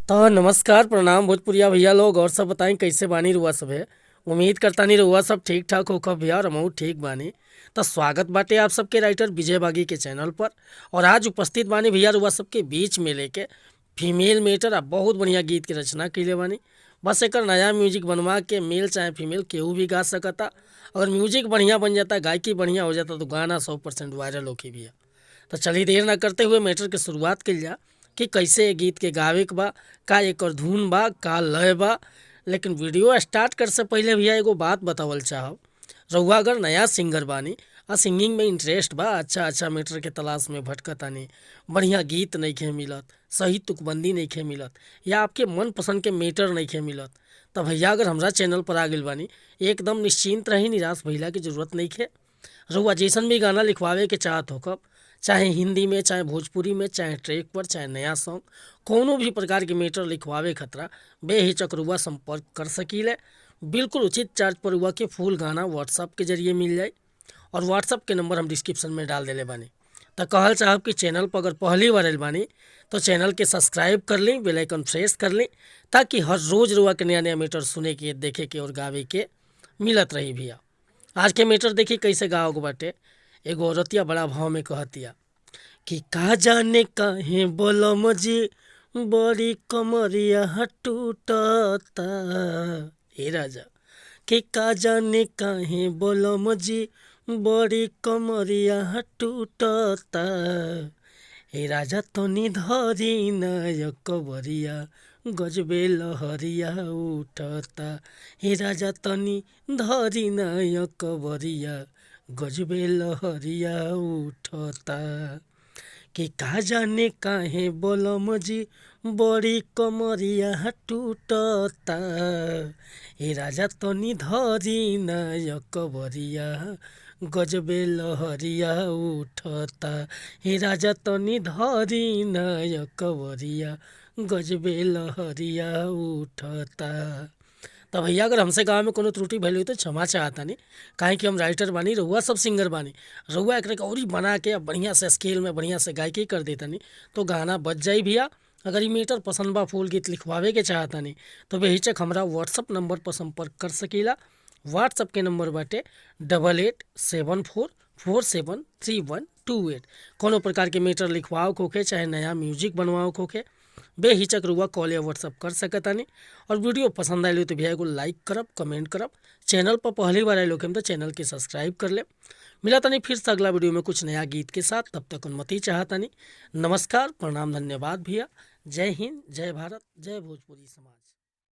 तो नमस्कार प्रणाम भोजपुरिया भैया लोग और सब बताएं कैसे बानी रुआ सब है। उम्मीद करता नहीं रुआ सब ठीक ठाक होकर भैया और हमहू ठीक बानी। तो स्वागत बाटे आप सबके राइटर विजय बागी के चैनल पर। और आज उपस्थित बानी भैया रुआ सबके बीच में लेके फीमेल मेटर आ बहुत बढ़िया गीत की रचना कैले बानी। बस एक नया म्यूजिक बनवा के मेल चाहे फीमेल केहू भी गा सकता। अगर म्यूजिक बढ़िया बन जाता, गायकी बढ़िया हो जाता तो गाना 100% वायरल होके भैया। तो चलिए देर ना करते हुए मैटर के शुरुआत कइल जा कि कैसे ये गीत के गावे के बा, का एकर धुन बा, का लय बा। लेकिन वीडियो स्टार्ट कर से पहले भैया एगो बात बतावल चाहब। रउआ अगर नया सिंगर बानी आ सिंगिंग में इंटरेस्ट बा, अच्छा मैटर के तलाश में भटकतानी, बढ़िया गीत नइखे मिलत, सही तुकबंदी नइखे मिलत, या आपके मन पसंद के मैटर नइखे मिलत, तो भैया अगर हमरा चैनल पर आ गइल बानी एकदम निश्चिंत रही, निराश भइला की जरूरत नइखे। रउआ जैसन भी गाना लिखवावे के चाहत होकब, चाहे हिंदी में, चाहे भोजपुरी में, चाहे ट्रैक पर, चाहे नया सॉन्ग, कोनो भी प्रकार के मैटर लिखवावे खतरा बेहिचक रुआ संपर्क कर सकीले। बिल्कुल उचित चार्ज पर रुआ के फुल गाना व्हाट्सअप के जरिए मिल जाए। और व्हाट्सअप के नंबर हम डिस्क्रिप्शन में डाल देले बानी। तो कहल चाहब कि चैनल पर अगर पहली बार आइल बानी तो चैनल के सब्सक्राइब कर ली, बेल आइकन प्रेस कर ली, ताकि हर रोज रुआ के नया नया मैटर सुने के, देखे के और गावे के मिलत रही भैया। आज के मैटर देखी कैसे गाओगे बाटे। एगो औरतिया बड़ा भाव में कहतिया कि का जाने काहे बोलम जी बड़ी कमरिया टूटता। हे राजा कि का जाने काहे बोलम जी बड़ी कमरिया टूटता। हे राजा तनी धरी न कबरिया गजबे लहरिया उठता। हे राजा तनी धरी न कबरिया गजबे लहरिया उठता। कि का जाने काहे बोलम जी बड़ी कमरिया टूटता। हे राजा तनी धरी न कबरिया गजबे लहरिया उठता। हे राजा तनी धरी न कबरिया गजबे लहरिया उठता। तो भैया अगर हमसे गाँव में कोनो त्रुटि भइल हुई तो क्षमा चाहता नहीं, काहे कि हम राइटर बानी, रउआ सब सिंगर बानी। रउआ एकरे के औरी बना के अब बढ़िया से स्केल में बढ़िया से गायकी कर देतनी तो गाना बज जाई भैया। अगर ई मैटर पसंद बा, फुल गीत लिखवावे के चाहतनी तो बेहिचक हमरा व्हाट्सअप नंबर पर संपर्क कर सकीला। व्हाट्सअप के नंबर बाटे 8874473128। कोनो प्रकार के मैटर लिखवाओ होखे, चाहे नया म्यूजिक बनवाओ होखे, बेहिचक रुआ कॉल या व्हाट्सअप कर सकतानी। और वीडियो पसंद आए तो भैया को लाइक करब, कमेंट करब। चैनल पर पहली बार आए लोग तो चैनल के सब्सक्राइब कर ले। मिला तनी फिर से अगला वीडियो में कुछ नया गीत के साथ, तब तक अनुमति चाहतानी। नमस्कार प्रणाम धन्यवाद भैया। जय हिंद, जय भारत, जय भोजपुरी समाज।